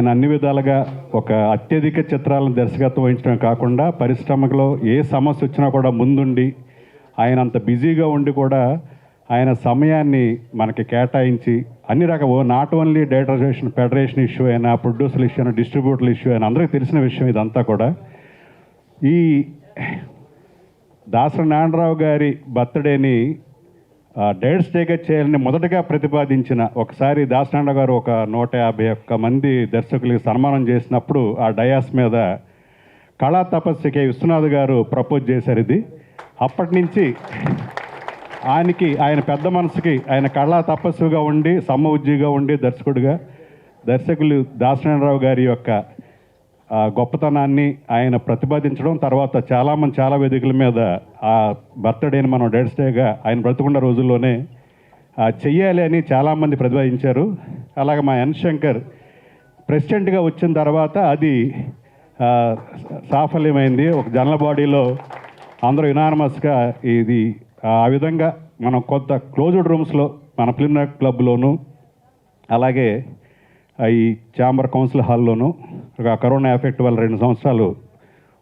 ఆయన అన్ని విధాలుగా ఒక అత్యధిక చిత్రాలను దర్శకత్వం వహించడం కాకుండా పరిశ్రమలో ఏ సమస్య వచ్చినా కూడా ముందుండి ఆయన అంత బిజీగా ఉండి కూడా ఆయన సమయాన్ని మనకి కేటాయించి అన్ని రకాల not only director federation issue అయినా ప్రొడ్యూసర్ ఇష్యూ అయినా డిస్ట్రిబ్యూటర్ల ఇష్యూ అయినా అందరికీ తెలిసిన విషయం ఇదంతా కూడా. ఈ దాసరి నారాయణరావు గారి బర్త్డేని డైరెక్ట్స్ డేగా చేయాలని మొదటగా ప్రతిపాదించిన ఒకసారి దాసనారాయణ గారు ఒక 151 మంది దర్శకులకి సన్మానం చేసినప్పుడు ఆ డయాస్ మీద కళా తపస్వి కె విశ్వనాథ్ గారు ప్రపోజ్ చేశారు. ఇది అప్పటి నుంచి ఆయన పెద్ద మనసుకి ఆయన కళా తపస్విగా ఉండి సమఉజ్జిగా ఉండి దర్శకులు దాసనారాయణరావు గారి యొక్క గొప్పతనాన్ని ఆయన ప్రతిపాదించడం, తర్వాత చాలామంది చాలా వేదికల మీద ఆ బర్త్డేని మనం డైరెక్ట్స్ డేగా ఆయన బ్రతుకున్న రోజుల్లోనే చెయ్యాలి అని చాలామంది ప్రతిపాదించారు. అలాగే మా ఎన్ శంకర్ ప్రెసిడెంట్గా వచ్చిన తర్వాత అది సాఫల్యమైంది. ఒక జనరల్ బాడీలో అందరూ యునానిమస్గా ఇది ఆ విధంగా మనం కొంత క్లోజ్డ్ రూమ్స్లో మన ఫిల్మ్ క్లబ్లోను అలాగే ఈ ఛాంబర్ కౌన్సిల్ హాల్లోనూ ఒక కరోనా ఎఫెక్ట్ వల్ల 2 సంవత్సరాలు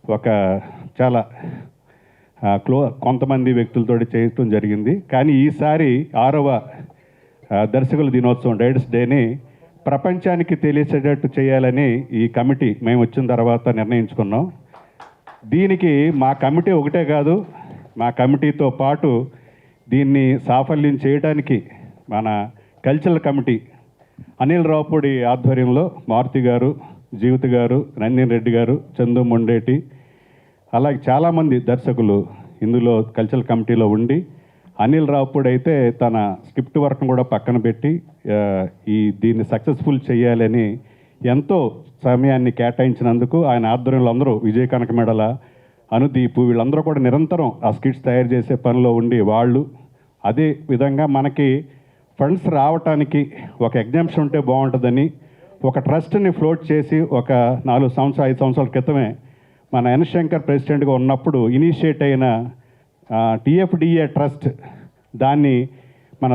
ఒక చాలా కొంతమంది వ్యక్తులతో చేయటం జరిగింది. కానీ ఈసారి 6వ దర్శకుల దినోత్సవం డైరెక్ట్స్ డేని ప్రపంచానికి తెలిసేటట్టు చేయాలని ఈ కమిటీ మేము వచ్చిన తర్వాత నిర్ణయించుకున్నాం. దీనికి మా కమిటీ ఒకటే కాదు, మా కమిటీతో పాటు దీన్ని సాఫల్యం చేయడానికి మన కల్చరల్ కమిటీ అనిల్ రావుపూడి ఆధ్వర్యంలో మారుతి గారు, జీవిత గారు, నందిన్ రెడ్డి గారు, చందు మొండేటి అలాగే చాలామంది దర్శకులు ఇందులో కల్చరల్ కమిటీలో ఉండి, అనిల్ రావుపూడి అయితే తన స్క్రిప్ట్ వర్క్ను కూడా పక్కన పెట్టి దీన్ని సక్సెస్ఫుల్ చేయాలని ఎంతో సమయాన్ని కేటాయించినందుకు ఆయన ఆధ్వర్యంలో అందరూ విజయ కనకమెడల, అనుదీపు వీళ్ళందరూ కూడా నిరంతరం ఆ స్కిట్స్ తయారు చేసే పనిలో ఉండి వాళ్ళు అదే విధంగా మనకి ఫండ్స్ రావటానికి ఒక ఎగ్జామ్షన్ ఉంటే బాగుంటుందని ఒక ట్రస్ట్ని ఫ్లోట్ చేసి ఒక 4 సంవత్సరాలు 5 సంవత్సరాల క్రితమే మన ఎన్ శంకర్ ప్రెసిడెంట్గా ఉన్నప్పుడు ఇనిషియేట్ అయిన టీఎఫ్డిఏ ట్రస్ట్, దాన్ని మన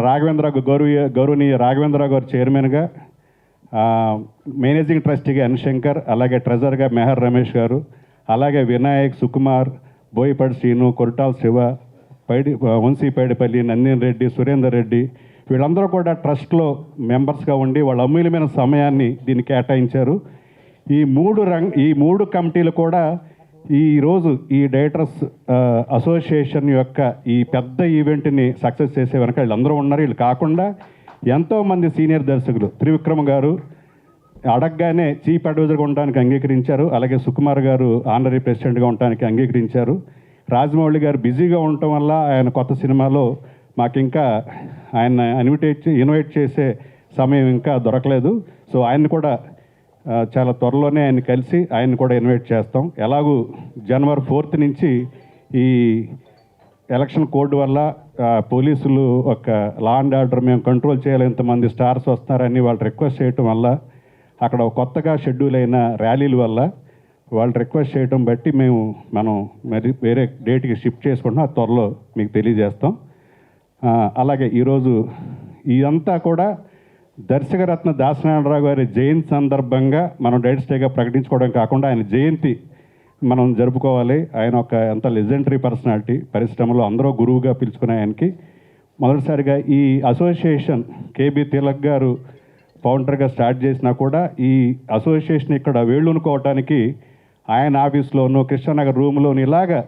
గౌరవనీయ రాఘవేంద్రరావు గారు చైర్మన్గా, మేనేజింగ్ ట్రస్టీగా ఎన్ శంకర్, అలాగే ట్రెజర్గా మెహర్ రమేష్ గారు, అలాగే వినాయక్, సుకుమార్, బోయపాటి శ్రీను, కొరటాల శివ, వంశీపైడిపల్లి, నందిన్ రెడ్డి, సురేందర్ రెడ్డి వీళ్ళందరూ కూడా ట్రస్ట్లో మెంబర్స్గా ఉండి వాళ్ళ అమూల్యమైన సమయాన్ని దీన్ని కేటాయించారు. ఈ మూడు కమిటీలు కూడా ఈరోజు ఈ డైరెక్టర్స్ అసోసియేషన్ యొక్క ఈ పెద్ద ఈవెంట్ని సక్సెస్ చేసే వెనక వీళ్ళందరూ ఉన్నారు. వీళ్ళు కాకుండా ఎంతోమంది సీనియర్ దర్శకులు, త్రివిక్రమ్ గారు అడగగానే చీఫ్ అడ్వైజర్గా ఉండడానికి అంగీకరించారు, అలాగే సుకుమార్ గారు ఆనరీ ప్రెసిడెంట్గా ఉండడానికి అంగీకరించారు. రాజమౌళి గారు బిజీగా ఉండటం వల్ల ఆయన కొత్త సినిమాలో మాకు ఇంకా ఆయన ఇన్వైట్ చేసే సమయం ఇంకా దొరకలేదు. సో ఆయన్ని కూడా చాలా త్వరలోనే ఆయన కలిసి ఆయన్ని కూడా ఇన్వైట్ చేస్తాం. ఎలాగూ జనవరి 4th నుంచి ఈ ఎలక్షన్ కోడ్ వల్ల పోలీసులు ఒక లా అండ్ ఆర్డర్ మేము కంట్రోల్ చేయాలి, ఇంతమంది స్టార్స్ వస్తున్నారని వాళ్ళు రిక్వెస్ట్ చేయటం వల్ల అక్కడ కొత్తగా షెడ్యూల్ అయిన ర్యాలీల వల్ల వాళ్ళు రిక్వెస్ట్ చేయడం బట్టి మనం మరి వేరే డేట్కి షిఫ్ట్ చేసుకుంటున్నాం. అది త్వరలో మీకు తెలియజేస్తాం. అలాగే ఈరోజు ఇదంతా కూడా దర్శకరత్న దాసనారాయణరావు గారి జయంతి సందర్భంగా మనం డైరెక్ట్స్ డేగా ప్రకటించుకోవడం కాకుండా ఆయన జయంతి మనం జరుపుకోవాలి. ఆయన ఒక ఎంత లెజెండరీ పర్సనాలిటీ, పరిశ్రమలో అందరూ గురువుగా పిలుచుకునే ఆయనకి మొదటిసారిగా ఈ అసోసియేషన్ కేబీ తిలక్ గారు ఫౌండర్గా స్టార్ట్ చేసినా కూడా ఈ అసోసియేషన్ ఇక్కడ వేళ్ళునుకోవటానికి ఆయన ఆఫీస్లోనూ కృష్ణానగర్ రూమ్లోను ఇలాగా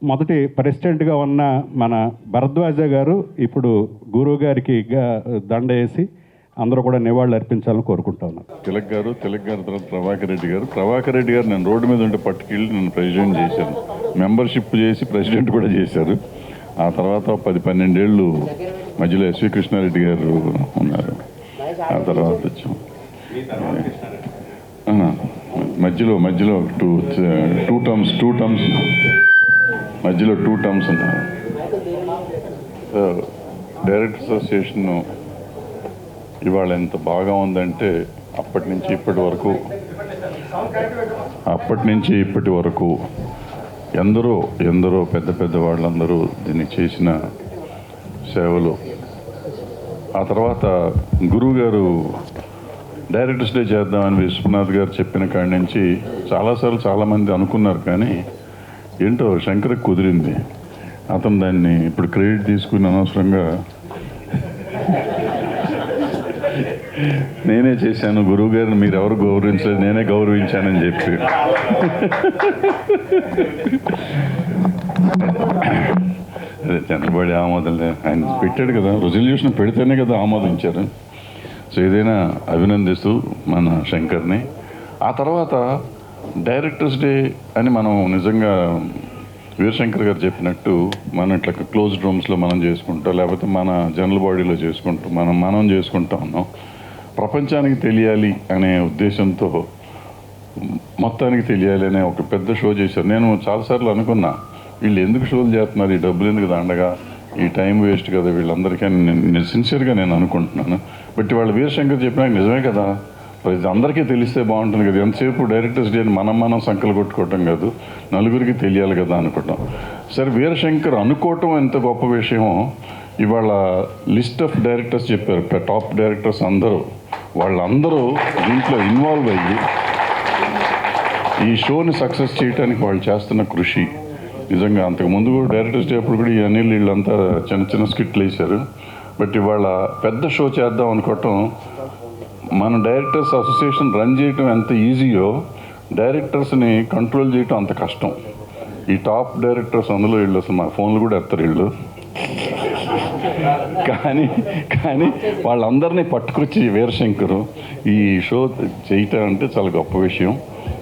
మొదటి ప్రెసిడెంట్గా ఉన్న మన భరద్వాజ గారు ఇప్పుడు గురువు గారికి దండ వేసి అందరూ కూడా నివాళులు అర్పించాలని కోరుకుంటా ఉన్నాను. తిలక్ గారు తర్వాత ప్రభాకర్ రెడ్డి గారు నేను రోడ్డు మీద ఉంటే పట్టుకెళ్ళి నన్ను ప్రెసిడెంట్ చేశాను, మెంబర్షిప్ చేసి ప్రెసిడెంట్ కూడా చేశారు. ఆ తర్వాత 10-12 ఏళ్ళు మధ్యలో ఎస్వి కృష్ణారెడ్డి గారు ఉన్నారు. ఆ తర్వాత వచ్చాం మధ్యలో టూ టర్మ్స్ మధ్యలో 2 టర్మ్స్ ఉన్నారు. డైరెక్టర్ అసోసియేషన్ ఇవాళ ఎంత బాగా ఉందంటే అప్పటి నుంచి ఇప్పటి వరకు ఎందరో పెద్ద వాళ్ళందరూ దీన్ని చేసిన సేవలు. ఆ తర్వాత గురువు గారు డైరెక్టర్స్ డే చేద్దామని విశ్వనాథ్ గారు చెప్పిన కాడి నుంచి చాలాసార్లు చాలామంది అనుకున్నారు, కానీ ఏంటో శంకర్కి కుదిరింది. అతను దాన్ని ఇప్పుడు క్రెడిట్ తీసుకుని అనవసరంగా నేనే చేశాను, గురువు గారిని మీరు ఎవరు గౌరవించలేదు, నేనే గౌరవించానని చెప్పి అదే చంద్రబాబు ఆమోదం ఆయన పెట్టాడు కదా, రెజల్యూషన్ పెడితేనే కదా ఆమోదించారు. సో ఏదైనా అభినందిస్తూ మన శంకర్ని. ఆ తర్వాత డైరెక్టర్స్ డే అని మనం నిజంగా వీరశంకర్ గారు చెప్పినట్టు మనం ఇట్లా క్లోజ్డ్ రూమ్స్లో మనం చేసుకుంటాం, లేకపోతే మన జనరల్ బాడీలో చేసుకుంటాం, మనం చేసుకుంటా ఉన్నాం. ప్రపంచానికి తెలియాలి అనే ఉద్దేశంతో మొత్తానికి తెలియాలి అనే ఒక పెద్ద షో చేశారు. నేను చాలాసార్లు అనుకున్నా, వీళ్ళు ఎందుకు షోలు చేస్తున్నారు, ఈ డబ్బులు ఎందుకు దండగా, ఈ టైం వేస్ట్ కదా వీళ్ళందరికీ నేను సిన్సియర్గా నేను అనుకుంటున్నాను. బట్ వాళ్ళ వీరశంకర్ చెప్పినాక నిజమే కదా, అందరికీ తెలిస్తే బాగుంటుంది కదా, ఎంతసేపు డైరెక్టర్స్ డే మనం సంకలు కొట్టుకోవటం కాదు, నలుగురికి తెలియాలి కదా అనుకుంటాం. సరే, వీరశంకర్ అనుకోవటం ఎంత గొప్ప విషయమో, ఇవాళ లిస్ట్ ఆఫ్ డైరెక్టర్స్ చెప్పారు, టాప్ డైరెక్టర్స్ అందరూ, వాళ్ళందరూ దీంట్లో ఇన్వాల్వ్ అయ్యి ఈ షోని సక్సెస్ చేయడానికి వాళ్ళు చేస్తున్న కృషి నిజంగా. అంతకుముందు కూడా డైరెక్టర్స్ డే అప్పుడు కూడా ఈ అనిల్ వీళ్ళంతా చిన్న చిన్న స్కిట్లు వేశారు. బట్ ఇవాళ పెద్ద షో చేద్దాం అనుకోవటం, మన డైరెక్టర్స్ అసోసియేషన్ రన్ చేయటం ఎంత ఈజీయో డైరెక్టర్స్ని కంట్రోల్ చేయటం అంత కష్టం. ఈ టాప్ డైరెక్టర్స్ అందులో వీళ్ళు అసలు మా ఫోన్లు కూడా ఎత్తారు వీళ్ళు, కానీ వాళ్ళందరినీ పట్టుకొచ్చి వీరశంకరు ఈ షో చేయటం అంటే చాలా గొప్ప విషయం.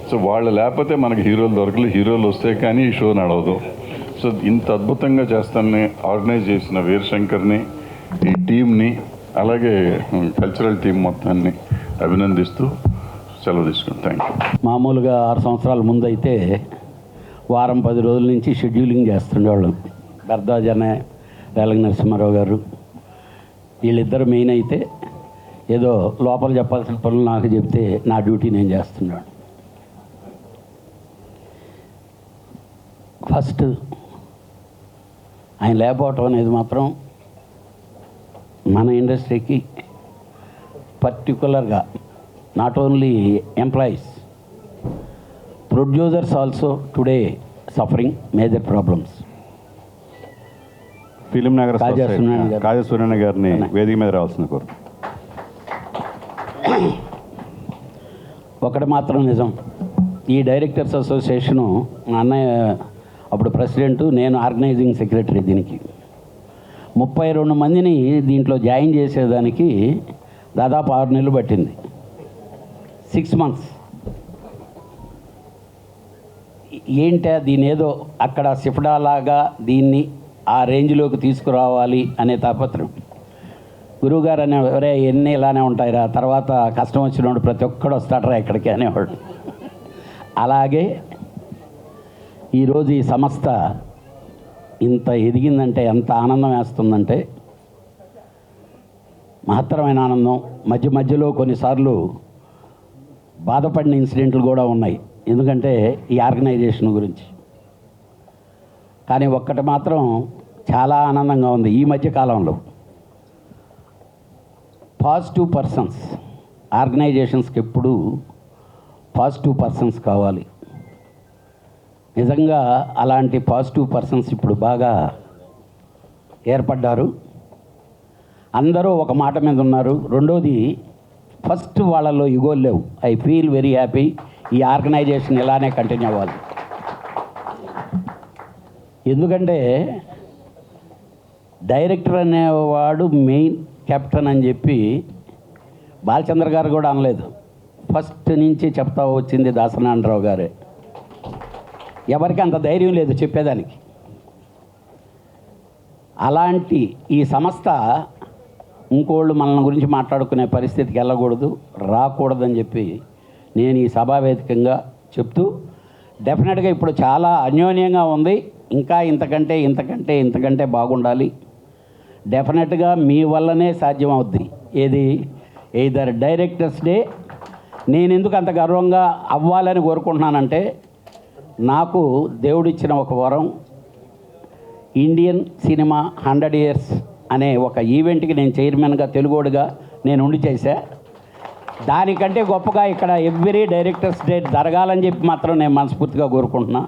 సో వాళ్ళు లేకపోతే మనకి హీరోలు దొరకలేదు, హీరోలు వస్తే కానీ ఈ షో నడవదు. సో ఇంత అద్భుతంగా చేస్తానని ఆర్గనైజ్ చేసిన వీరశంకర్ని, ఈ టీంని, అలాగే కల్చరల్ టీం మొత్తాన్ని అభినందిస్తూ సెలవు తీసుకుంటాను. Thank you. మామూలుగా 6 సంవత్సరాల ముందు అయితే వారం 10 రోజుల నుంచి షెడ్యూలింగ్ చేస్తుండేవాళ్ళం. భరద్వాజనే, రేలంగి నరసింహారావు గారు, వీళ్ళిద్దరు మెయిన్ అయితే ఏదో లోపల చెప్పాల్సిన పనులు నాకు చెప్తే నా డ్యూటీ నేను చేస్తున్నాను. ఫస్ట్ ఆయన లేకపోవటం అనేది మాత్రం మన ఇండస్ట్రీకి పర్టికులర్గా not only employees, producers also today suffering major problems. Film Nagar Kaja Sunaina గారు. కాజా సునైన గారిని వేదిక మీద రావాల్సిన కోరు. ఒకటి మాత్రం నిజం, ఈ డైరెక్టర్స్ అసోసియేషను మా అన్నయ్య అప్పుడు ప్రెసిడెంటు, నేను ఆర్గనైజింగ్ సెక్రటరీ. దీనికి 32 మందిని దీంట్లో జాయిన్ చేసేదానికి దాదాపు 6 నెలలు పట్టింది, 6 months. ఏంటా దీని ఏదో అక్కడ సిఫ్డాలాగా దీన్ని ఆ రేంజ్లోకి తీసుకురావాలి అనే తాపత్రం. గురువుగారు అనే ఎవరే ఎన్ని ఇలానే ఉంటాయిరా, తర్వాత కష్టం వచ్చినప్పుడు ప్రతి ఒక్కడు వస్తాడరా ఇక్కడికి అనేవాడు. అలాగే ఈరోజు ఈ సంస్థ ఇంత ఎదిగిందంటే, ఎంత ఆనందం వేస్తుందంటే, మహత్తరమైన ఆనందం. మధ్యలో కొన్నిసార్లు బాధపడిన ఇన్సిడెంట్లు కూడా ఉన్నాయి, ఎందుకంటే ఈ ఆర్గనైజేషన్ గురించి. కానీ ఒక్కటి మాత్రం చాలా ఆనందంగా ఉంది, ఈ మధ్య కాలంలో పాజిటివ్ పర్సన్స్, ఆర్గనైజేషన్స్కి ఎప్పుడు పాజిటివ్ పర్సన్స్ కావాలి. నిజంగా అలాంటి పాజిటివ్ పర్సన్స్ ఇప్పుడు బాగా ఏర్పడ్డారు. అందరూ ఒక మాట మీద ఉన్నారు. రెండోది, ఫస్ట్ వాళ్ళలో ఇగోలు లేవు. ఐ ఫీల్ వెరీ హ్యాపీ, ఈ ఆర్గనైజేషన్ ఇలానే కంటిన్యూ అవ్వాలి. ఎందుకంటే డైరెక్టర్ అనేవాడు మెయిన్ కెప్టెన్ అని చెప్పి బాలచంద్ర గారు కూడా అనలేదు. ఫస్ట్ నుంచి చెప్తా వచ్చింది దాసనారాయణరావు గారే. ఎవరికి అంత ధైర్యం లేదు చెప్పేదానికి. అలాంటి ఈ సంస్థ ఇంకోళ్ళు మన గురించి మాట్లాడుకునే పరిస్థితికి వెళ్ళకూడదు, రాకూడదని చెప్పి నేను ఈ సభావేదికంగా చెప్తూ, డెఫినెట్గా ఇప్పుడు చాలా అన్యోన్యంగా ఉంది. ఇంకా ఇంతకంటే బాగుండాలి. డెఫినెట్గా మీ వల్లనే సాధ్యం అవుద్ది. ఏది ఎయిదర్ డైరెక్టర్స్ డే. నేను ఎందుకు అంత గర్వంగా అవ్వాలని కోరుకుంటున్నానంటే, నాకు దేవుడిచ్చిన ఒక వరం, ఇండియన్ సినిమా 100 years అనే ఒక ఈవెంట్కి నేను చైర్మన్గా, తెలుగోడుగా నేను ఉండి చేశా. దానికంటే గొప్పగా ఇక్కడ ఎవ్రీ డైరెక్టర్స్ డే జరగాలని చెప్పి మాత్రం నేను మనస్ఫూర్తిగా కోరుకుంటున్నా.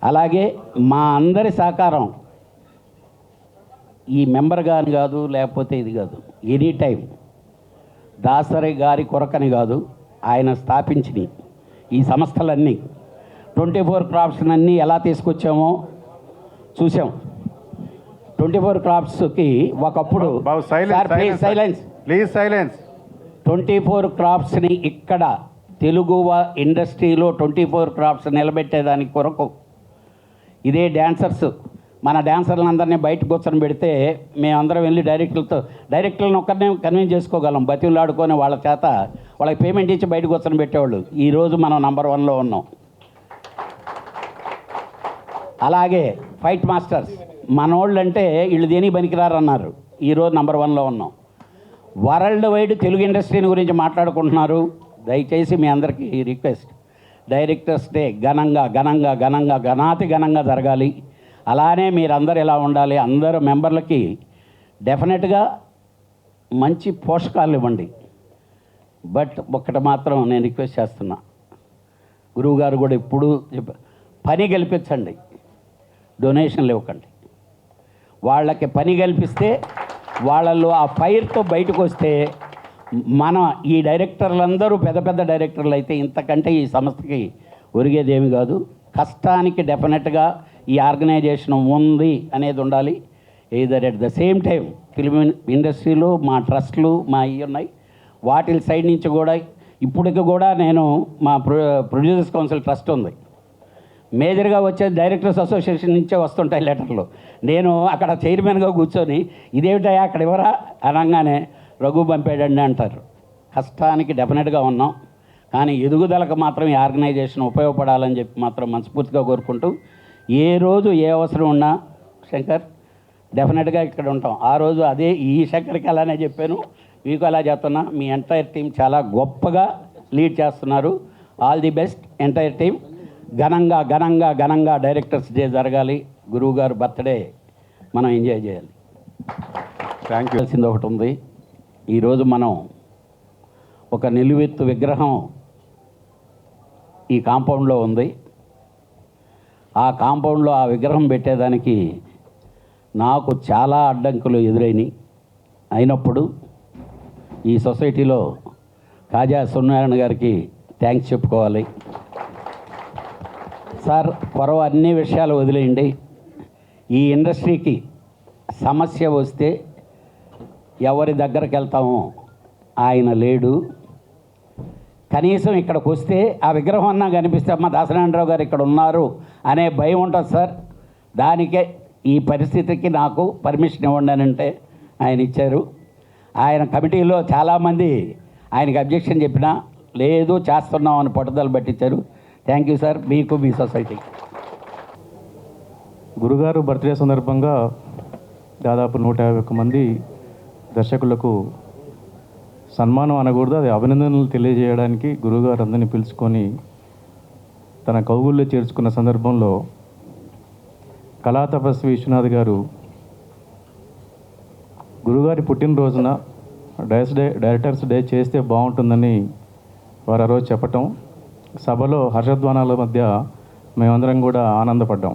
అలాగే మా అందరి సహకారం ఈ మెంబర్ గాని కాదు, లేకపోతే ఇది కాదు, ఎనీ టైం దాసరి గారి కొరకని కాదు, ఆయన స్థాపించిన ఈ సంస్థలన్నీ 24 క్రాప్స్ అన్నీ ఎలా తీసుకొచ్చామో చూసాం. 24 క్రాప్స్కి ఒకప్పుడు ప్లీజ్ సైలెన్స్ 24 క్రాప్స్ని ఇక్కడ తెలుగు ఇండస్ట్రీలో 24 క్రాప్స్ నిలబెట్టేదానికి కొరకు ఇదే డ్యాన్సర్స్ మన డాన్సర్లందరినీ బయట కూర్చొని పెడితే మేమందరం వెళ్ళి డైరెక్టర్లను ఒక్కరినే కన్విన్స్ చేసుకోగలం, బతివులు ఆడుకొని వాళ్ళ చేత వాళ్ళకి పేమెంట్ ఇచ్చి బయట కూర్చొని పెట్టేవాళ్ళు. ఈరోజు మనం నంబర్ 1లో ఉన్నాం. అలాగే ఫైట్ మాస్టర్స్ మనోళ్ళు అంటే వీళ్ళు దేనికి పనికిరారు అన్నారు, ఈరోజు నంబర్ 1లో ఉన్నాం. వరల్డ్ వైడ్ తెలుగు ఇండస్ట్రీని గురించి మాట్లాడుకుంటున్నారు. దయచేసి మీ అందరికీ రిక్వెస్ట్, డైరెక్టర్స్ డే ఘనాతి ఘనంగా జరగాలి. అలానే మీరందరూ ఎలా ఉండాలి, అందరూ మెంబర్లకి డెఫినెట్గా మంచి పోషకాలు ఇవ్వండి. బట్ ఒక్కటి మాత్రం నేను రిక్వెస్ట్ చేస్తున్నా, గురువుగారు కూడా ఎప్పుడు పని కల్పించండి, డొనేషన్లు ఇవ్వకండి. వాళ్ళకి పని కల్పిస్తే వాళ్ళల్లో ఆ ఫైర్తో బయటకు వస్తే మన ఈ డైరెక్టర్లందరూ పెద్ద పెద్ద డైరెక్టర్లు అయితే ఇంతకంటే ఈ సంస్థకి ఒరిగేదేమి కాదు. కష్టానికి డెఫినెట్గా ఈ ఆర్గనైజేషన్ ఉంది అనేది ఉండాలి. Either at the same time film ఇండస్ట్రీలో మా ట్రస్ట్లు మా ఇవి ఉన్నాయి, వాటి సైడ్ నుంచి కూడా ఇప్పటికి కూడా నేను మా ప్రొడ్యూసర్స్ కౌన్సిల్ ట్రస్ట్ ఉంది, మేజర్గా వచ్చే డైరెక్టర్స్ అసోసియేషన్ నుంచే వస్తుంటాయి లెటర్లు. నేను అక్కడ చైర్మన్గా కూర్చొని ఇదేమిటయా అక్కడ ఎవరా అనగానే రఘు పంపాడండి అంటారు. కష్టానికి డెఫినెట్గా ఉన్నాం, కానీ ఎదుగుదలకు మాత్రం ఈ ఆర్గనైజేషన్ ఉపయోగపడాలని చెప్పి మాత్రం మనస్ఫూర్తిగా కోరుకుంటూ, ఏ రోజు ఏ అవసరం ఉన్నా శంకర్ డెఫినెట్గా ఇక్కడ ఉంటాం. ఆ రోజు అదే ఈ శంకర్కి అలానే చెప్పాను, మీకు అలా చెప్తున్నా. మీ ఎంటైర్ టీం చాలా గొప్పగా లీడ్ చేస్తున్నారు. All the best entire team. ఘనంగా డైరెక్టర్స్ డే జరగాలి. గురువు గారు బర్త్డే మనం ఎంజాయ్ చేయాలి. Thank you. తెలిసింది ఒకటి ఉంది, ఈరోజు మనం ఒక నిలువెత్తు విగ్రహం ఈ కాంపౌండ్లో ఉంది. ఆ కాంపౌండ్లో ఆ విగ్రహం పెట్టేదానికి నాకు చాలా అడ్డంకులు ఎదురైనాయి. అయినప్పుడు ఈ సొసైటీలో కాజా సూర్యనారాయణ గారికి థ్యాంక్స్ చెప్పుకోవాలి. సార్ పొరవ అన్ని విషయాలు వదిలేయండి, ఈ ఇండస్ట్రీకి సమస్య వస్తే ఎవరి దగ్గరికి వెళ్తామో ఆయన లేడు. కనీసం ఇక్కడికి వస్తే ఆ విగ్రహం అన్నా కనిపిస్తే అమ్మ దాసనారాయణరావు గారు ఇక్కడ ఉన్నారు అనే భయం ఉంటుంది సార్. దానికే ఈ పరిస్థితికి నాకు పర్మిషన్ ఇవ్వండి అని అంటే ఆయన ఇచ్చారు. ఆయన కమిటీలో చాలామంది ఆయనకి అబ్జెక్షన్ చెప్పినా లేదు చేస్తున్నాం అని పట్టుదల పట్టించారు. థ్యాంక్ యూ సార్, మీకు మీ సొసైటీ. గురుగారు బర్త్డే సందర్భంగా దాదాపు 151 మంది దర్శకులకు సన్మానం అనకూడదు, అది అభినందనలు తెలియజేయడానికి గురుగారు అందరినీ పిలుచుకొని తన కౌగుల్లో చేర్చుకున్న సందర్భంలో కళాతపస్వి విశ్వనాథ్ గారు గురుగారి పుట్టినరోజున డైరెక్టర్స్ డే చేస్తే బాగుంటుందని వారు ఆ రోజు చెప్పటం, సభలో హర్షధ్వానాల మధ్య మేమందరం కూడా ఆనందపడ్డాం.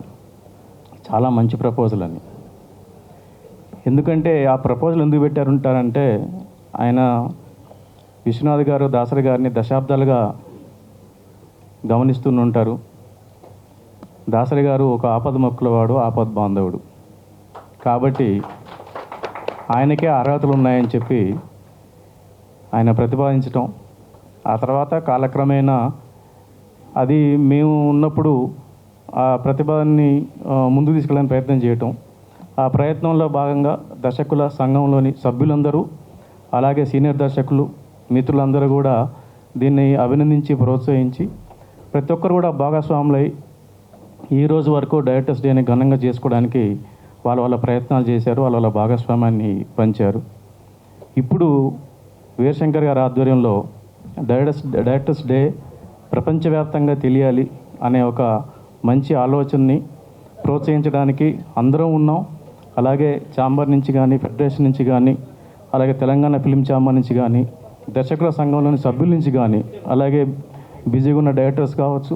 చాలా మంచి ప్రపోజల్ అని. ఎందుకంటే ఆ ప్రపోజల్ ఎందుకు పెట్టారంటారంటే, ఆయన విశ్వనాథ్ గారు దాసరి గారిని దశాబ్దాలుగా గమనిస్తూనే దాసరి గారు ఒక ఆపద మొక్కులవాడు, ఆపద బాంధవుడు కాబట్టి ఆయనకే అర్హతలు ఉన్నాయని చెప్పి ఆయన ప్రతిపాదించటం, ఆ తర్వాత కాలక్రమేణా అది మేము ఉన్నప్పుడు ఆ ప్రతిభని ముందుకు తీసుకెళ్ళడానికి ప్రయత్నం చేయటం, ఆ ప్రయత్నంలో భాగంగా దర్శకుల సంఘంలోని సభ్యులందరూ అలాగే సీనియర్ దర్శకులు మిత్రులందరూ కూడా దీన్ని అభినందించి ప్రోత్సహించి ప్రతి ఒక్కరు కూడా భాగస్వాములై ఈ రోజు వరకు డైరెక్టర్స్ డేని ఘనంగా చేసుకోవడానికి వాళ్ళ ప్రయత్నాలు చేశారు, వాళ్ళ భాగస్వామ్యాన్ని పంచారు. ఇప్పుడు వీరశంకర్ గారి ఆధ్వర్యంలో డైరెక్టర్స్ డే ప్రపంచవ్యాప్తంగా తెలియాలి అనే ఒక మంచి ఆలోచనని ప్రోత్సహించడానికి అందరం ఉన్నాం. అలాగే ఛాంబర్ నుంచి కానీ, ఫెడరేషన్ నుంచి కానీ, అలాగే తెలంగాణ ఫిల్మ్ ఛాంబర్ నుంచి కానీ, దర్శకుల సంఘంలోని సభ్యుల నుంచి కానీ, అలాగే బిజీగా ఉన్న డైరెక్టర్స్ కావచ్చు,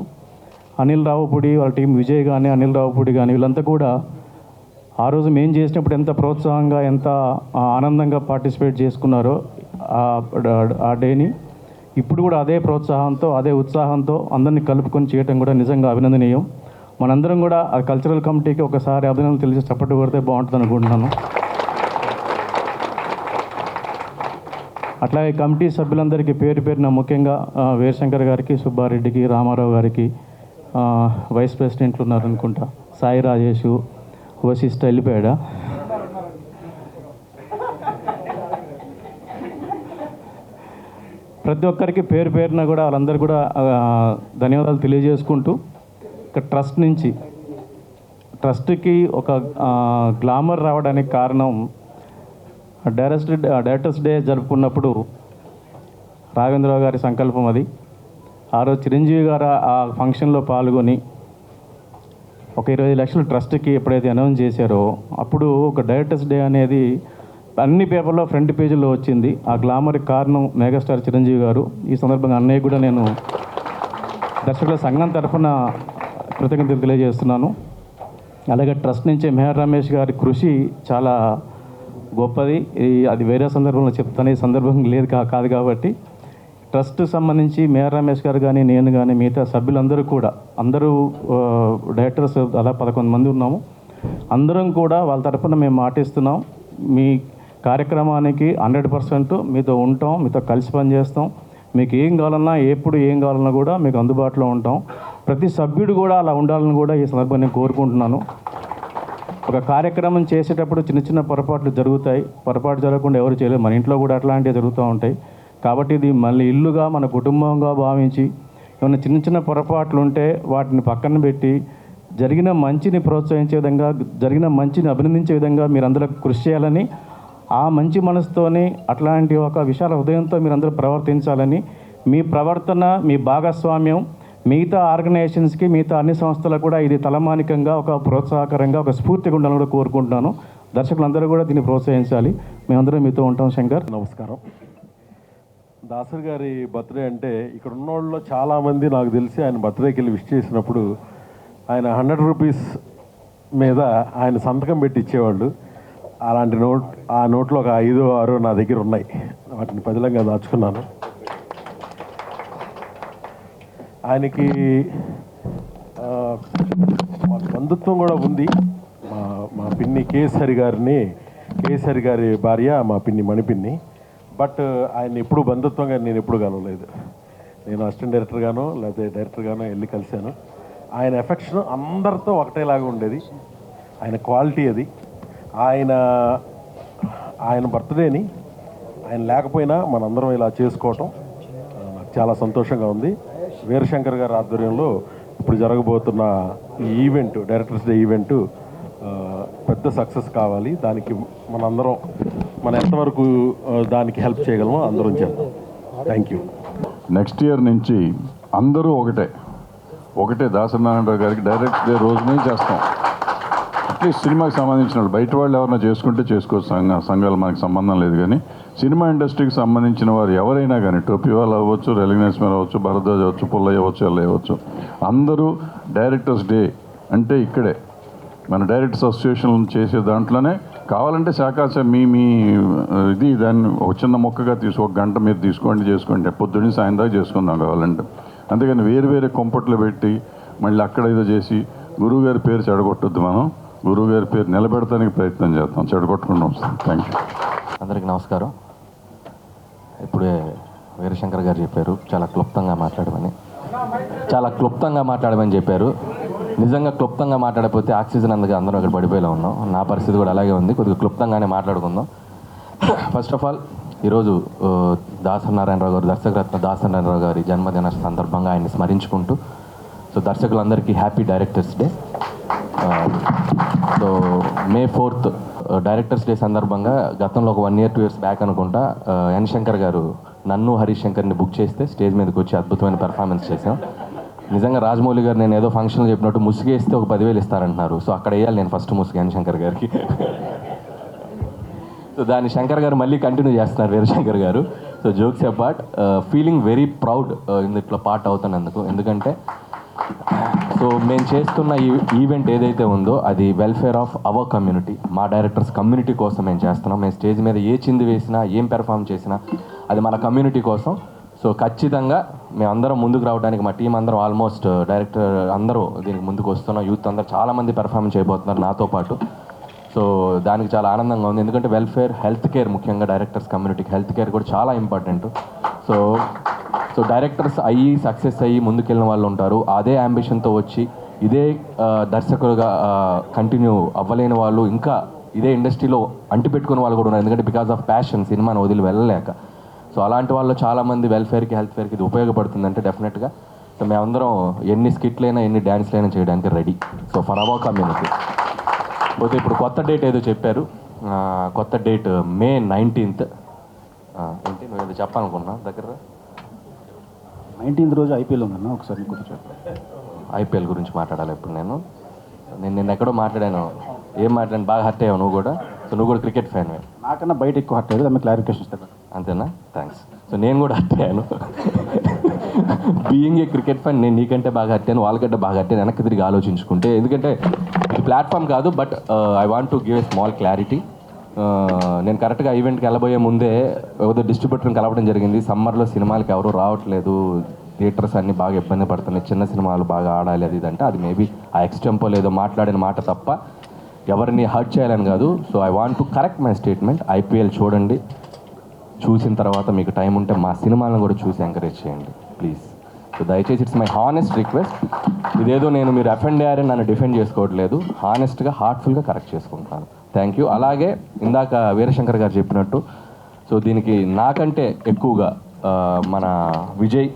అనిల్ రావుపూడి వాళ్ళ టీం విజయ్ కానీ, అనిల్ రావుపూడి కానీ, వీళ్ళంతా కూడా ఆ రోజు మేము చేసినప్పుడు ఎంత ప్రోత్సాహంగా, ఎంత ఆనందంగా పార్టిసిపేట్ చేసుకున్నారో ఆ డేని, ఇప్పుడు కూడా అదే ప్రోత్సాహంతో, అదే ఉత్సాహంతో అందరినీ కలుపుకొని చేయడం కూడా నిజంగా అభినందనీయం. మనందరం కూడా ఆ కల్చరల్ కమిటీకి ఒకసారి అభినందనలు తెలిసి చప్పట్లు కొడితే బాగుంటుంది అనుకుంటున్నాను. అట్లాగే కమిటీ సభ్యులందరికీ పేరు పేరున ముఖ్యంగా వీరశంకర్ గారికి, సుబ్బారెడ్డికి, రామారావు గారికి, వైస్ ప్రెసిడెంట్లు ఉన్నారనుకుంటా, సాయి రాజేషు, వశిష్ఠ వెళ్ళిపోయాడా, ప్రతి ఒక్కరికి పేరు పేరున కూడా వాళ్ళందరూ కూడా ధన్యవాదాలు తెలియజేసుకుంటూ, ఇక ట్రస్ట్ నుంచి ట్రస్ట్కి ఒక గ్లామర్ రావడానికి కారణం డైరెక్టర్స్ డే జరుపుకున్నప్పుడు రాఘవేంద్రరావు గారి సంకల్పం అది. ఆ రోజు చిరంజీవి గారు ఆ ఫంక్షన్లో పాల్గొని ఒక 20 లక్షలు ట్రస్ట్కి ఎప్పుడైతే అనౌన్స్ చేశారో, అప్పుడు ఒక డైరెక్టర్స్ డే అనేది అన్ని పేపర్లో ఫ్రంట్ పేజీలో వచ్చింది. ఆ గ్లామర్కి కారణం మెగాస్టార్ చిరంజీవి గారు. ఈ సందర్భంగా అన్నయ్య కూడా నేను దర్శకుల సంఘం తరఫున కృతజ్ఞతలు తెలియజేస్తున్నాను. అలాగే ట్రస్ట్ నుంచి మెహర్ రమేష్ గారి కృషి చాలా గొప్పది. అది వేరే సందర్భంలో చెప్తాను, ఈ సందర్భం లేదు కాదు కాబట్టి ట్రస్ట్ సంబంధించి మెహర్ రమేష్ గారు కానీ, నేను కానీ, మిగతా సభ్యులందరూ కూడా, అందరూ డైరెక్టర్స్ అలా 11 మంది ఉన్నాము. అందరం కూడా వాళ్ళ తరఫున మేము మాటిస్తున్నాం, మీ కార్యక్రమానికి 100% మీతో ఉంటాం, మీతో కలిసి పనిచేస్తాం. మీకు ఏం కావాలన్నా, ఎప్పుడు ఏం కావాలన్నా కూడా మీకు అందుబాటులో ఉంటాం. ప్రతి సభ్యుడు కూడా అలా ఉండాలని కూడా ఈ సందర్భంగా నేను కోరుకుంటున్నాను. ఒక కార్యక్రమం చేసేటప్పుడు చిన్న చిన్న పొరపాట్లు జరుగుతాయి. పొరపాటు జరగకుండా ఎవరు చేయలేరు. మన ఇంట్లో కూడా అట్లాంటివి జరుగుతూ ఉంటాయి. కాబట్టి ఇది మళ్ళీ ఇల్లుగా, మన కుటుంబంగా భావించి ఏమైనా చిన్న చిన్న పొరపాట్లు ఉంటే వాటిని పక్కన పెట్టి జరిగిన మంచిని ప్రోత్సహించే విధంగా, జరిగిన మంచిని అభినందించే విధంగా మీరందరూ కృషి చేయాలని, ఆ మంచి మనసుతోని, అట్లాంటి ఒక విశాల హృదయంతో మీరందరూ ప్రవర్తించాలని, మీ ప్రవర్తన, మీ భాగస్వామ్యం మిగతా ఆర్గనైజేషన్స్కి, మిగతా అన్ని సంస్థలకు కూడా ఇది తలమానికంగా, ఒక ప్రోత్సాహకరంగా, ఒక స్ఫూర్తిగా ఉండాలని కూడా కోరుకుంటున్నాను. దర్శకులందరూ కూడా దీన్ని ప్రోత్సహించాలి. మేమందరం మీతో ఉంటాం. శంకర్, నమస్కారం. దాసరి గారి బర్త్డే అంటే ఇక్కడ ఉన్న వాళ్ళలో చాలామంది నాకు తెలిసి ఆయన బర్త్డేకి వెళ్ళి విష్ చేసినప్పుడు ఆయన 100 రూపీస్ మీద ఆయన సంతకం పెట్టి ఇచ్చేవాళ్ళు. అలాంటి ఆ నోట్లో ఒక 5, 6 నా దగ్గర ఉన్నాయి. వాటిని పదిలంగా దాచుకున్నాను. ఆయనకి బంధుత్వం కూడా ఉంది. మా పిన్ని కేసరి గారి భార్య మా పిన్ని మణిపిన్ని. బట్ ఆయన ఎప్పుడు బంధుత్వంగా నేను ఎప్పుడు కలవలేదు. నేను అసిస్టెంట్ డైరెక్టర్గానో లేకపోతే డైరెక్టర్గానో వెళ్ళి కలిశాను. ఆయన ఎఫెక్షన్ అందరితో ఒకటేలాగా ఉండేది. ఆయన క్వాలిటీ అది. ఆయన బర్త్డేని ఆయన లేకపోయినా మనందరం ఇలా చేసుకోవటం నాకు చాలా సంతోషంగా ఉంది. వీరశంకర్ గారి ఆధ్వర్యంలో ఇప్పుడు జరగబోతున్న ఈ ఈవెంట్, డైరెక్టర్స్ డే ఈవెంటు పెద్ద సక్సెస్ కావాలి. దానికి మనం ఎంతవరకు దానికి హెల్ప్ చేయగలమో అందరం చేద్దాం. Thank you. నెక్స్ట్ ఇయర్ నుంచి అందరూ ఒకటే దాసనారాయణరావు గారికి డైరెక్ట్ డే రోజునే చేస్తాం. అట్లీస్ట్ సినిమాకి సంబంధించిన వాళ్ళు, బయట వాళ్ళు ఎవరైనా చేసుకుంటే చేసుకోవచ్చు, సంఘాలు మనకి సంబంధం లేదు. కానీ సినిమా ఇండస్ట్రీకి సంబంధించిన వారు ఎవరైనా కానీ, టోపీ వాళ్ళు అవ్వచ్చు, రెలిగ్నెస్ మీద అవ్వచ్చు, భరద్వాజ్ అవ్వచ్చు, పుల్లయ్య అవ్వచ్చు, ఎల్లయ్య అవ్వచ్చు, అందరూ డైరెక్టర్స్ డే అంటే ఇక్కడే మన డైరెక్టర్స్ అసోసియేషన్ చేసే దాంట్లోనే కావాలంటే మీ ఇది దాన్ని ఒక చిన్న మొక్కగా ఒక గంట మీరు చేసుకోండి, పొద్దున్న సాయం దాకా చేసుకుందాం కావాలంటే. అంతేగాని వేరు కొంపట్లు పెట్టి మళ్ళీ అక్కడ ఏదో చేసి గురువు గారి పేరు చెడగొట్టొద్దు. మనం గురువు గారి పేరు నిలబెడతానికి ప్రయత్నం చేద్దాం, చెడగొట్టకుండా వస్తాం. Thank you. అందరికీ నమస్కారం. ఇప్పుడే వీరశంకర్ గారు చెప్పారు చాలా క్లుప్తంగా మాట్లాడమని చెప్పారు. నిజంగా క్లుప్తంగా మాట్లాడకపోతే ఆక్సిజన్ అందరం అక్కడ పడిపోయేలా ఉన్నాం. నా పరిస్థితి కూడా అలాగే ఉంది. కొద్దిగా క్లుప్తంగానే మాట్లాడుకుందాం. ఫస్ట్ ఆఫ్ ఆల్ ఈరోజు దాసనారాయణరావు గారు, దర్శకరత్న దాసనారాయణరావు గారి జన్మదిన సందర్భంగా ఆయన్ని స్మరించుకుంటూ, సో దర్శకులందరికీ happy directors day. So May 4th directors day సందర్భంగా గతంలో ఒక 1 year 2 years బ్యాక్ అనుకుంటా ఎన్ శంకర్ గారు నన్ను హరీష్ శంకర్ని బుక్ చేస్తే స్టేజ్ మీదకి వచ్చి అద్భుతమైన పెర్ఫార్మెన్స్ చేశాం. నిజంగా రాజమౌళి గారు నేను ఏదో ఫంక్షన్లో చెప్పినట్టు ముసుగేస్తే ఒక 10,000 ఇస్తారంటున్నారు. సో అక్కడ వేయాలి నేను ఫస్ట్ ముసుగు ఎన్ శంకర్ గారికి. సో దాన్ని శంకర్ గారు మళ్ళీ కంటిన్యూ చేస్తున్నారు వీరశంకర్ గారు. So so jokes apart, feeling very proud ఇందులో పార్ట్ అవుతున్నందుకు. ఎందుకంటే సో మేము చేస్తున్న ఈ ఈవెంట్ ఏదైతే ఉందో అది వెల్ఫేర్ ఆఫ్ అవర్ కమ్యూనిటీ, మా డైరెక్టర్స్ కమ్యూనిటీ కోసం మేము చేస్తున్నాం. మేము స్టేజ్ మీద ఏ చింది వేసినా, ఏం పెర్ఫామ్ చేసినా అది మన కమ్యూనిటీ కోసం. సో ఖచ్చితంగా మేమందరం ముందుకు రావడానికి మా టీం అందరం ఆల్మోస్ట్ డైరెక్టర్ అందరూ దీనికి ముందుకు వస్తున్నాం. యూత్ అందరూ చాలామంది పెర్ఫార్మెన్స్ చేయబోతున్నారు నాతో పాటు. సో దానికి చాలా ఆనందంగా ఉంది. ఎందుకంటే వెల్ఫేర్, హెల్త్ కేర్, ముఖ్యంగా డైరెక్టర్స్ కమ్యూనిటీకి హెల్త్ కేర్ కూడా చాలా ఇంపార్టెంట్. సో డైరెక్టర్స్ అయ్యి సక్సెస్ అయ్యి ముందుకెళ్ళిన వాళ్ళు ఉంటారు. అదే అంబిషన్తో వచ్చి ఇదే దర్శకులుగా కంటిన్యూ అవ్వలేని వాళ్ళు, ఇంకా ఇదే ఇండస్ట్రీలో అంటిపెట్టుకునే వాళ్ళు కూడా ఉన్నారు. ఎందుకంటే బికాస్ ఆఫ్ ప్యాషన్ సినిమాను వదిలి వెళ్ళలేక. సో అలాంటి వాళ్ళు చాలామంది వెల్ఫేర్కి, హెల్త్ కేర్కి ఇది ఉపయోగపడుతుందంటే డెఫినెట్గా సో మేమందరం ఎన్ని స్కిట్లైనా ఎన్ని డ్యాన్స్లైనా చేయడానికి ready. So for our community. పోతే ఇప్పుడు కొత్త డేట్ ఏదో చెప్పారు, కొత్త డేట్ May 19th. ఏంటి నువ్వు ఏదో చెప్పాలనుకున్నా దగ్గర? 19th రోజు ఐపీఎల్ ఉందన్న, ఒకసారి ఐపీఎల్ గురించి మాట్లాడాలి ఇప్పుడు. నేను నిన్న ఎక్కడో మాట్లాడాను. ఏం మాట్లాడాను? బాగా హర్ట్ అయ్యావు నువ్వు కూడా. సో నువ్వు కూడా క్రికెట్ ఫ్యాన్వే. నాకన్నా బయట ఎక్కువ హర్ట్ అయ్యేది, దాని క్లారిఫికేషన్ ఇస్తాను. అంతేనా? థ్యాంక్స్. సో నేను కూడా హర్ట్ అయ్యాను. బీయింగ్ ఏ క్రికెట్ ఫ్యాన్ నేను నీకంటే బాగా హర్టాను, వాళ్ళకంటే బాగా హర్టాను వెనక్కి తిరిగి ఆలోచించుకుంటే. ఎందుకంటే ఇది ప్లాట్ఫామ్ కాదు, but I want to give a small clarity. నేను కరెక్ట్గా ఈవెంట్కి వెళ్ళబోయే ముందే ఏదో డిస్ట్రిబ్యూటర్ని కలవడం జరిగింది. సమ్మర్లో సినిమాలకి ఎవరు రావట్లేదు, థియేటర్స్ అన్నీ బాగా ఇబ్బంది పడుతున్నాయి, చిన్న సినిమాలు బాగా ఆడాలి అది ఇదంటే, అది మేబీ ఆ ఎక్స్టెంపో లేదో మాట్లాడిన మాట తప్ప ఎవరిని హర్ట్ చేయాలని కాదు. So I want to correct my statement. IPL చూడండి, చూసిన తర్వాత మీకు టైం ఉంటే మా సినిమాలను కూడా చూసి ఎంకరేజ్ చేయండి ప్లీజ్. సో దయచేసి ఇట్స్ మై హానెస్ట్ రిక్వెస్ట్. ఇదేదో నేను మీరు అఫెండ్ అయ్యారని నన్ను డిఫెండ్ చేసుకోవట్లేదు, హానెస్ట్గా హార్ట్ఫుల్గా కరెక్ట్ చేసుకుంటున్నాను. Thank you. అలాగే ఇందాక వీరశంకర్ గారు చెప్పినట్టు సో దీనికి నాకంటే ఎక్కువగా మన విజయ్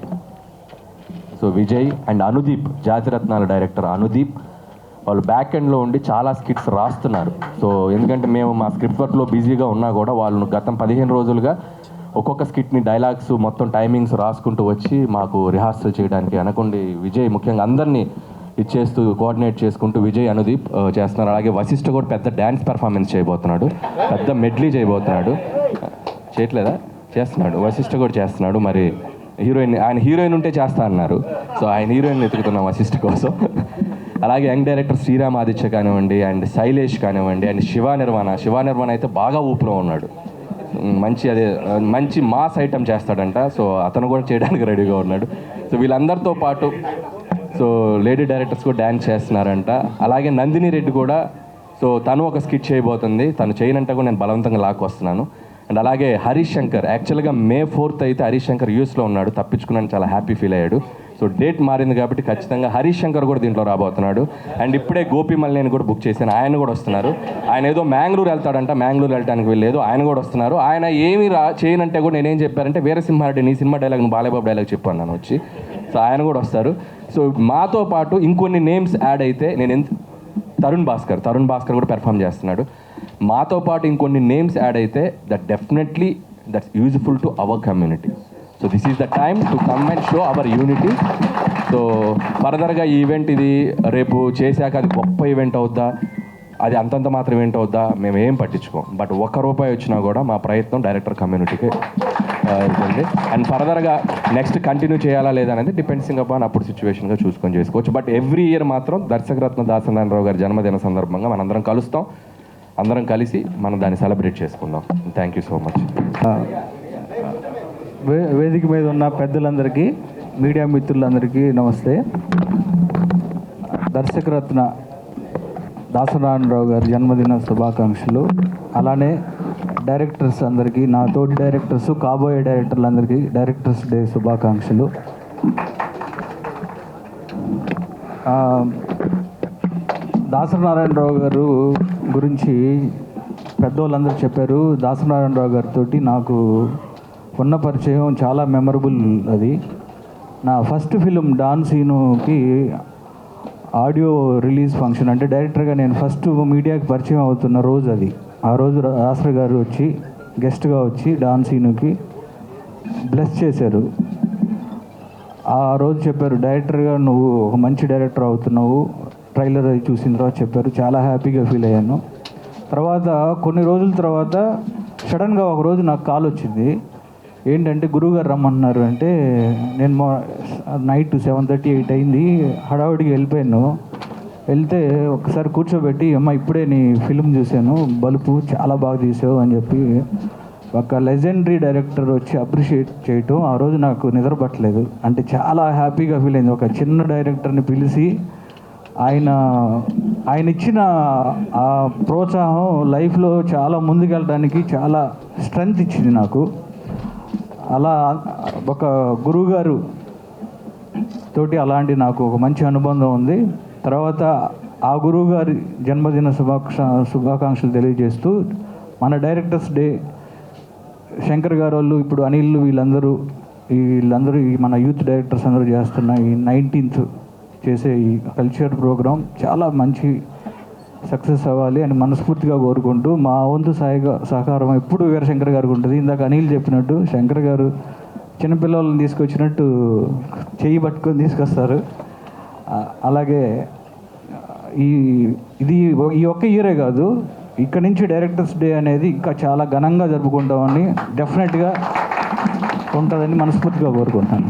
అండ్ అనుదీప్, జాతిరత్నాల డైరెక్టర్ అనుదీప్, వాళ్ళు బ్యాక్ ఎండ్లో ఉండి చాలా స్కిట్స్ రాస్తున్నారు. సో ఎందుకంటే మేము మా స్క్రిప్ట్ వర్క్లో బిజీగా ఉన్నా కూడా వాళ్ళు గతం 15 రోజులుగా ఒక్కొక్క స్కిట్ని డైలాగ్స్ మొత్తం టైమింగ్స్ రాసుకుంటూ వచ్చి మాకు రిహార్సల్ చేయడానికి అనుకోండి. విజయ్ ముఖ్యంగా అందరినీ ఇచ్చేస్తూ కోఆర్డినేట్ చేసుకుంటూ విజయ్, అనుదీప్ చేస్తున్నారు. అలాగే వశిష్ఠ కూడా పెద్ద డ్యాన్స్ పెర్ఫార్మెన్స్ చేయబోతున్నాడు, పెద్ద మెడ్లీ చేయబోతున్నాడు. చేయట్లేదా? చేస్తున్నాడు. వశిష్ఠ కూడా చేస్తున్నాడు. మరి ఆయన హీరోయిన్ ఉంటే చేస్తా అన్నారు. సో ఆయన హీరోయిన్ వెతుకుతున్నాం వశిష్ఠ కోసం. అలాగే యంగ్ డైరెక్టర్ శ్రీరామ్ ఆదిత్య కానివ్వండి, అండ్ శైలేష్ కానివ్వండి, అండ్ శివ నిర్మాణ అయితే బాగా ఊపులో ఉన్నాడు. మంచి మాస్ ఐటమ్ చేస్తాడంట. సో అతను కూడా చేయడానికి రెడీగా ఉన్నాడు. సో వీళ్ళందరితో పాటు సో లేడీ డైరెక్టర్స్ కూడా డ్యాన్స్ చేస్తున్నారంట. అలాగే నందిని రెడ్డి కూడా సో తను ఒక స్కిట్ చేయబోతుంది. తను చేయనంటే కూడా నేను బలవంతంగా లాక్కొస్తున్నాను. అండ్ అలాగే హరీష్ శంకర్, యాక్చువల్గా May 4th అయితే హరీష్ శంకర్ యూఎస్లో ఉన్నాడు, తప్పించుకున్నాను, చాలా హ్యాపీ ఫీల్ అయ్యాడు. సో డేట్ మారింది కాబట్టి ఖచ్చితంగా హరీష్ శంకర్ కూడా దీంట్లో రాబోతున్నాడు. అండ్ ఇప్పుడే గోపి మల్లేని కూడా బుక్ చేశాను, ఆయన కూడా వస్తున్నారు. ఆయన ఏదో మ్యాంగ్లూరు వెళ్తాడంట, మ్యాంగ్లూరు వెళ్ళడానికి వెళ్ళలేదు, ఆయన కూడా వస్తున్నారు. ఆయన ఏమి చేయనంటే కూడా నేనేం చెప్పారంటే, వీరసింహారెడ్డి నీ సినిమా డైలాగ్ బాలయ్యబాబు డైలాగ్ చెప్పాను నన్ను వచ్చి. సో ఆయన కూడా వస్తారు. సో మాతో పాటు ఇంకొన్ని నేమ్స్ యాడ్ అయితే తరుణ్ భాస్కర్ కూడా పెర్ఫామ్ చేస్తున్నాడు. మాతో పాటు ఇంకొన్ని నేమ్స్ యాడ్ అయితే definitely that's useful to our community. So this is the time to come and show hour unity. So ఫర్దర్గా ఈ ఈవెంట్ ఇది రేపు చేశాక అది గొప్ప ఈవెంట్ అవుద్దా, అది అంతంత మాత్రం ఈవెంట్ అవుద్దా, మేము ఏం పట్టించుకోం. బట్ ₹1 వచ్చినా కూడా మా ప్రయత్నం డైరెక్టర్ కమ్యూనిటీకి ఉంటుంది. అండ్ ఫర్దర్గా నెక్స్ట్ కంటిన్యూ చేయాలా లేదా అనేది డిపెండ్సింగ్ అపాన్ అప్పుడు సిచ్యువేషన్గా చూసుకొని చేసుకోవచ్చు. బట్ ఎవ్రీ ఇయర్ మాత్రం దర్శకరత్న దాసనారాయణరావు గారి జన్మదిన సందర్భంగా మనందరం కలుస్తాం, అందరం కలిసి మనం దాన్ని సెలబ్రేట్ చేసుకుందాం. Thank you so much. వేదిక మీద ఉన్న పెద్దలందరికీ, మీడియా మిత్రులందరికీ నమస్తే. దర్శకరత్న దాసనారాయణరావు గారి జన్మదిన శుభాకాంక్షలు. అలానే డైరెక్టర్స్ అందరికీ, నా తోటి డైరెక్టర్స్, కాబోయే డైరెక్టర్లందరికీ డైరెక్టర్స్ డే శుభాకాంక్షలు. దాసనారాయణరావు గారు గురించి పెద్దవాళ్ళందరూ చెప్పారు. దాసనారాయణరావు గారితో నాకు ఉన్న పరిచయం చాలా మెమరబుల్. అది నా ఫస్ట్ ఫిలిం డాన్ సీనుకి ఆడియో రిలీజ్ ఫంక్షన్, అంటే డైరెక్టర్గా నేను ఫస్ట్ మీడియాకి పరిచయం అవుతున్న రోజు అది. ఆ రోజు రాష్ట్ర గారు వచ్చి గెస్ట్గా వచ్చి డాన్ సీనుకి బ్లెస్ చేశారు. ఆ రోజు చెప్పారు, డైరెక్టర్గా నువ్వు ఒక మంచి డైరెక్టర్ అవుతున్నావు, ట్రైలర్ అది చూసిన తర్వాత చెప్పారు. చాలా హ్యాపీగా ఫీల్ అయ్యాను. తర్వాత కొన్ని రోజుల తర్వాత సడన్గా ఒకరోజు నాకు కాల్ వచ్చింది, ఏంటంటే గురువుగారు రమ్మన్నారు అంటే నేను నైట్ 7:30, 8 అయింది, హడావుడికి వెళ్ళిపోయాను. వెళ్తే ఒకసారి కూర్చోబెట్టి, అమ్మ ఇప్పుడే నీ ఫిలిం చూశాను, బలుపు చాలా బాగా తీసావు అని చెప్పి ఒక లెజెండరీ డైరెక్టర్ వచ్చి అప్రిషియేట్ చేయటం ఆ రోజు నాకు నిద్ర పట్టలేదు. అంటే చాలా హ్యాపీగా ఫీల్ అయింది. ఒక చిన్న డైరెక్టర్ని పిలిచి ఆయన ఇచ్చిన ఆ ప్రోత్సాహం లైఫ్లో చాలా ముందుకెళ్ళడానికి చాలా స్ట్రెంగ్త్ ఇచ్చింది నాకు. అలా ఒక గురువుగారు తోటి అలాంటి నాకు ఒక మంచి అనుబంధం ఉంది. తర్వాత ఆ గురువుగారి జన్మదిన శుభాకాంక్షలు తెలియజేస్తూ మన డైరెక్టర్స్ డే శంకర్ గారు వాళ్ళు, ఇప్పుడు అనిల్, వీళ్ళందరూ ఈ మన యూత్ డైరెక్టర్స్ అందరూ చేస్తున్న ఈ 19th చేసే ఈ కల్చర్ ప్రోగ్రాం చాలా మంచి సక్సెస్ అవ్వాలి అని మనస్ఫూర్తిగా కోరుకుంటూ, మా వంతు సహకారం ఎప్పుడు వీరశంకర్ గారికి ఉంటుంది. ఇందాక అనిల్ చెప్పినట్టు శంకర్ గారు చిన్నపిల్లలను తీసుకొచ్చినట్టు చెయ్యి పట్టుకొని తీసుకొస్తారు. అలాగే ఈ ఒక్క ఇయరే కాదు, ఇక్కడ నుంచి డైరెక్టర్స్ డే అనేది ఇంకా చాలా ఘనంగా జరుపుకుంటామని, డెఫినెట్గా ఉంటుందని మనస్ఫూర్తిగా కోరుకుంటాను.